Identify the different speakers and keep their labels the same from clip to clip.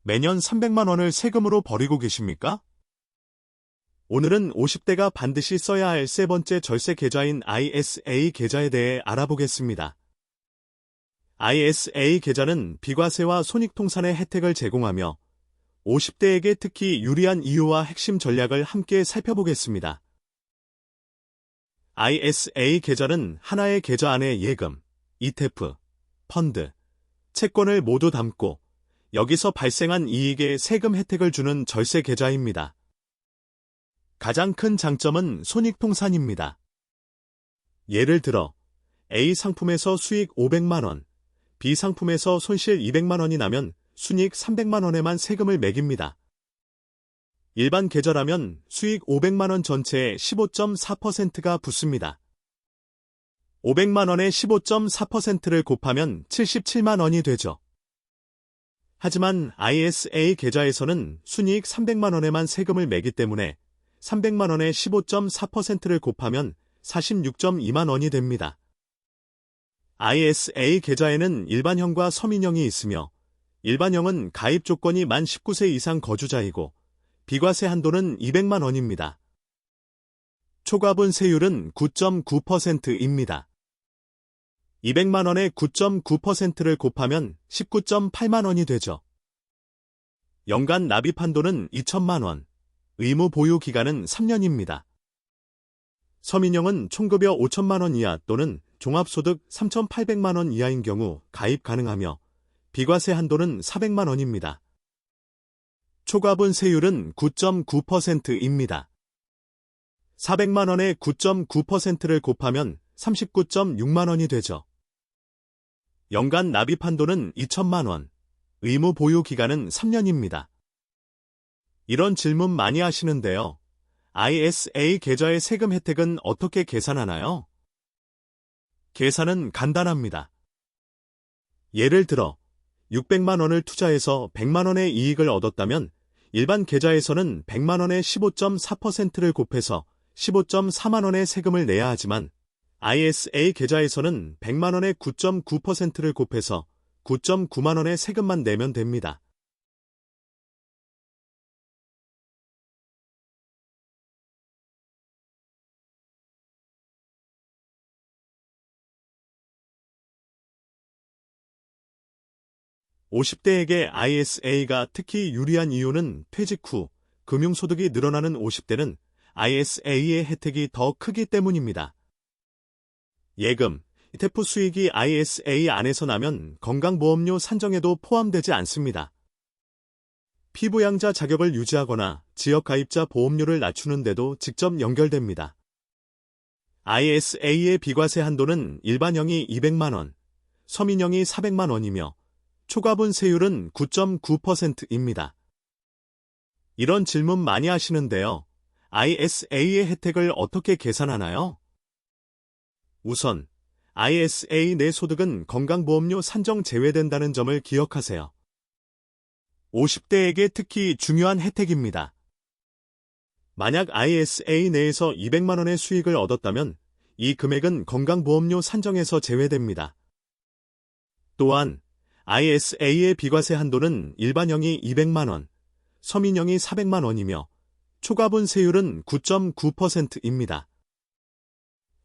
Speaker 1: 매년 300만 원을 세금으로 버리고 계십니까? 오늘은 50대가 반드시 써야 할 세 번째 절세 계좌인 ISA 계좌에 대해 알아보겠습니다. ISA 계좌는 비과세와 손익통산의 혜택을 제공하며 50대에게 특히 유리한 이유와 핵심 전략을 함께 살펴보겠습니다. ISA 계좌는 하나의 계좌 안에 예금, ETF, 펀드, 채권을 모두 담고 여기서 발생한 이익에 세금 혜택을 주는 절세 계좌입니다. 가장 큰 장점은 손익통산입니다. 예를 들어 A 상품에서 수익 500만 원, B 상품에서 손실 200만 원이 나면 순이익 300만 원에만 세금을 매깁니다. 일반 계좌라면 수익 500만 원 전체의 15.4%가 붙습니다. 500만 원의 15.4%를 곱하면 77만 원이 되죠. 하지만 ISA 계좌에서는 순이익 300만 원에만 세금을 매기 때문에 300만 원의 15.4%를 곱하면 46.2만 원이 됩니다. ISA 계좌에는 일반형과 서민형이 있으며 일반형은 가입 조건이 만 19세 이상 거주자이고 비과세 한도는 200만 원입니다. 초과분세율은 9.9%입니다. 200만 원의 9.9%를 곱하면 19.8만 원이 되죠. 연간 납입 한도는 2천만 원, 의무 보유 기간은 3년입니다. 서민형은 총급여 5천만 원 이하 또는 종합소득 3,800만 원 이하인 경우 가입 가능하며 비과세 한도는 400만 원입니다. 초과분세율은 9.9%입니다. 400만 원의 9.9%를 곱하면 39.6만 원이 되죠. 연간 납입 한도는 2천만 원, 의무 보유 기간은 3년입니다. 이런 질문 많이 하시는데요. ISA 계좌의 세금 혜택은 어떻게 계산하나요? 계산은 간단합니다. 예를 들어 600만 원을 투자해서 100만 원의 이익을 얻었다면 일반 계좌에서는 100만 원의 15.4%를 곱해서 15.4만 원의 세금을 내야 하지만 ISA 계좌에서는 100만 원의 9.9%를 곱해서 9.9만 원의 세금만 내면 됩니다. (50대에게) ISA가 특히 유리한 이유는 퇴직 후 금융소득이 늘어나는 50대는 ISA의 혜택이 더 크기 때문입니다. 예금, ETF 수익이 ISA 안에서 나면 건강보험료 산정에도 포함되지 않습니다. 피부양자 자격을 유지하거나 지역가입자 보험료를 낮추는 데도 직접 연결됩니다. ISA의 비과세 한도는 일반형이 200만 원, 서민형이 400만 원이며 초과분세율은 9.9%입니다. 이런 질문 많이 하시는데요. ISA의 혜택을 어떻게 계산하나요? 우선 ISA 내 소득은 건강보험료 산정 제외된다는 점을 기억하세요. 50대에게 특히 중요한 혜택입니다. 만약 ISA 내에서 200만 원의 수익을 얻었다면 이 금액은 건강보험료 산정에서 제외됩니다. 또한 ISA의 비과세 한도는 일반형이 200만 원, 서민형이 400만 원이며 초과분세율은 9.9%입니다.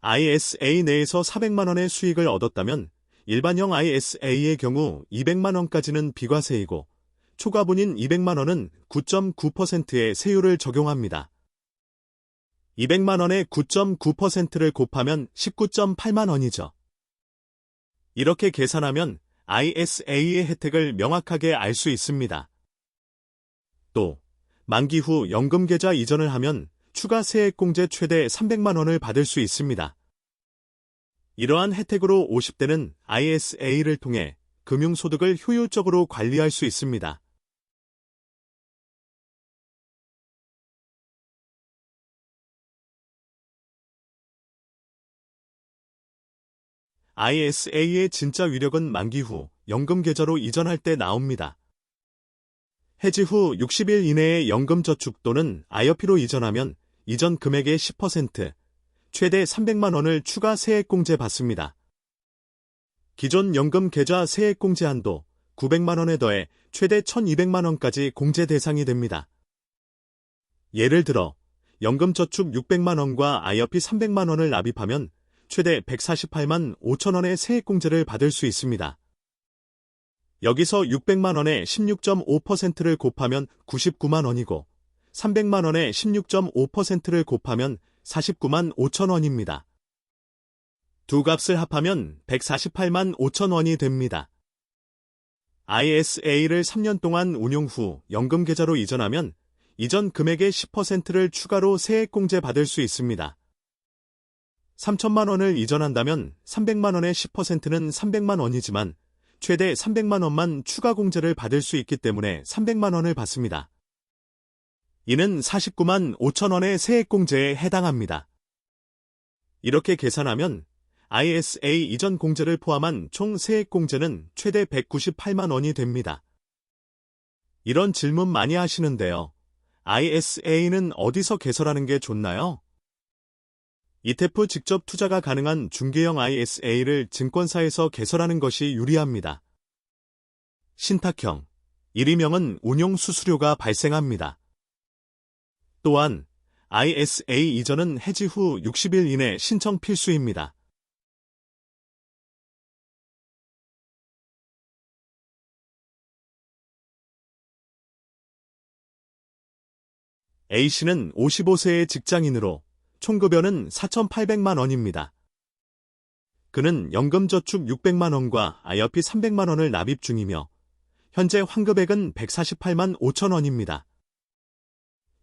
Speaker 1: ISA 내에서 400만 원의 수익을 얻었다면 일반형 ISA의 경우 200만 원까지는 비과세이고 초과분인 200만 원은 9.9%의 세율을 적용합니다. 200만 원의 9.9%를 곱하면 19.8만 원이죠. 이렇게 계산하면 ISA의 혜택을 명확하게 알 수 있습니다. 또 만기 후 연금계좌 이전을 하면 추가 세액공제 최대 300만 원을 받을 수 있습니다. 이러한 혜택으로 50대는 ISA를 통해 금융소득을 효율적으로 관리할 수 있습니다. ISA의 진짜 위력은 만기 후 연금계좌로 이전할 때 나옵니다. 해지 후 60일 이내에 연금저축 또는 IRP로 이전하면 이전 금액의 10%, 최대 300만 원을 추가 세액공제 받습니다. 기존 연금계좌 세액공제 한도 900만 원에 더해 최대 1,200만 원까지 공제 대상이 됩니다. 예를 들어 연금저축 600만 원과 IRP 300만 원을 납입하면 최대 148만 5천 원의 세액공제를 받을 수 있습니다. 여기서 600만 원에 16.5%를 곱하면 99만 원이고 300만 원에 16.5%를 곱하면 49만 5천 원입니다. 두 값을 합하면 148만 5천 원이 됩니다. ISA를 3년 동안 운용 후 연금계좌로 이전하면 이전 금액의 10%를 추가로 세액공제 받을 수 있습니다. 3천만 원을 이전한다면 300만 원의 10%는 300만 원이지만 최대 300만 원만 추가 공제를 받을 수 있기 때문에 300만 원을 받습니다. 이는 49만 5천 원의 세액공제에 해당합니다. 이렇게 계산하면 ISA 이전 공제를 포함한 총 세액공제는 최대 198만 원이 됩니다. 이런 질문 많이 하시는데요. ISA는 어디서 개설하는 게 좋나요? ETF 직접 투자가 가능한 중개형 ISA를 증권사에서 개설하는 것이 유리합니다. 신탁형, 일임형은 운용 수수료가 발생합니다. 또한 ISA 이전은 해지 후 60일 이내 신청 필수입니다. A씨는 55세의 직장인으로 총급여는 4,800만 원입니다. 그는 연금저축 600만 원과 IRP 300만 원을 납입 중이며 현재 환급액은 148만 5천 원입니다.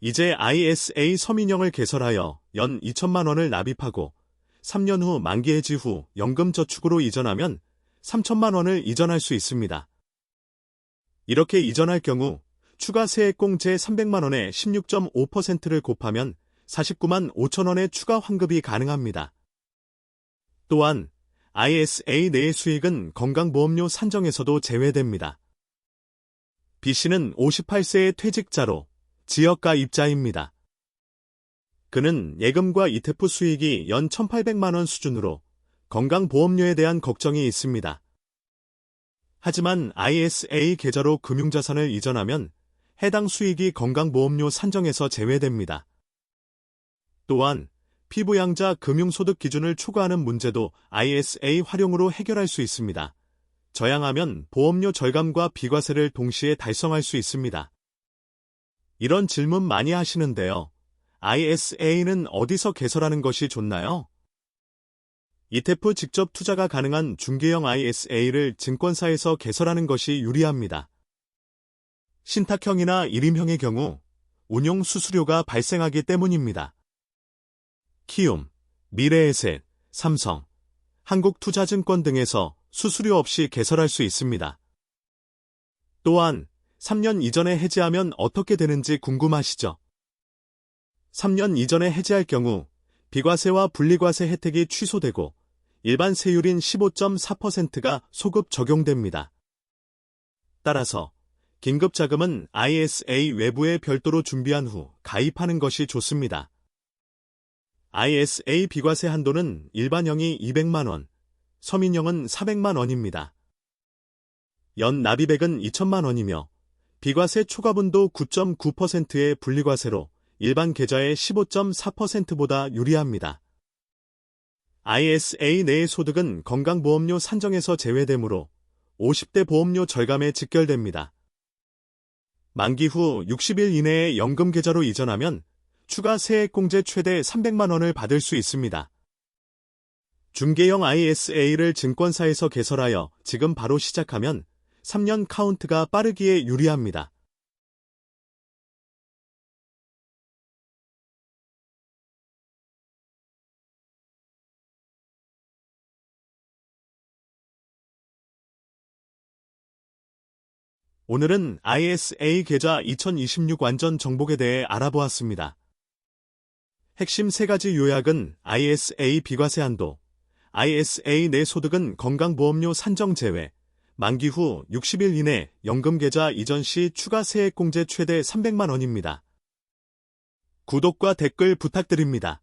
Speaker 1: 이제 ISA 서민형을 개설하여 연 2천만 원을 납입하고 3년 후 만기 해지 후 연금저축으로 이전하면 3천만 원을 이전할 수 있습니다. 이렇게 이전할 경우 추가 세액공제 300만 원에 16.5%를 곱하면 49만 5천 원의 추가 환급이 가능합니다. 또한 ISA 내의 수익은 건강보험료 산정에서도 제외됩니다. B씨는 58세의 퇴직자로 지역가 입자입니다. 그는 예금과 ETF 수익이 연 1,800만 원 수준으로 건강보험료에 대한 걱정이 있습니다. 하지만 ISA 계좌로 금융자산을 이전하면 해당 수익이 건강보험료 산정에서 제외됩니다. 또한 피부양자 금융소득 기준을 초과하는 문제도 ISA 활용으로 해결할 수 있습니다. 저양하면 보험료 절감과 비과세를 동시에 달성할 수 있습니다. 이런 질문 많이 하시는데요. ISA는 어디서 개설하는 것이 좋나요? ETF 직접 투자가 가능한 중개형 ISA를 증권사에서 개설하는 것이 유리합니다. 신탁형이나 일임형의 경우 운용 수수료가 발생하기 때문입니다. 키움, 미래에셋, 삼성, 한국투자증권 등에서 수수료 없이 개설할 수 있습니다. 또한 3년 이전에 해지하면 어떻게 되는지 궁금하시죠? 3년 이전에 해지할 경우 비과세와 분리과세 혜택이 취소되고 일반 세율인 15.4%가 소급 적용됩니다. 따라서 긴급자금은 ISA 외부에 별도로 준비한 후 가입하는 것이 좋습니다. ISA 비과세 한도는 일반형이 200만 원, 서민형은 400만 원입니다. 연 납입액은 2천만 원이며 비과세 초과분도 9.9%의 분리과세로 일반 계좌의 15.4%보다 유리합니다. ISA 내의 소득은 건강보험료 산정에서 제외되므로 50대 보험료 절감에 직결됩니다. 만기 후 60일 이내에 연금계좌로 이전하면 추가 세액공제 최대 300만 원을 받을 수 있습니다. 중개형 ISA를 증권사에서 개설하여 지금 바로 시작하면 3년 카운트가 빠르기에 유리합니다. 오늘은 ISA 계좌 2026 완전 정복에 대해 알아보았습니다. 핵심 3가지 요약은 ISA 비과세 한도, ISA 내 소득은 건강보험료 산정 제외, 만기 후 60일 이내 연금계좌 이전 시 추가 세액공제 최대 300만 원입니다. 구독과 댓글 부탁드립니다.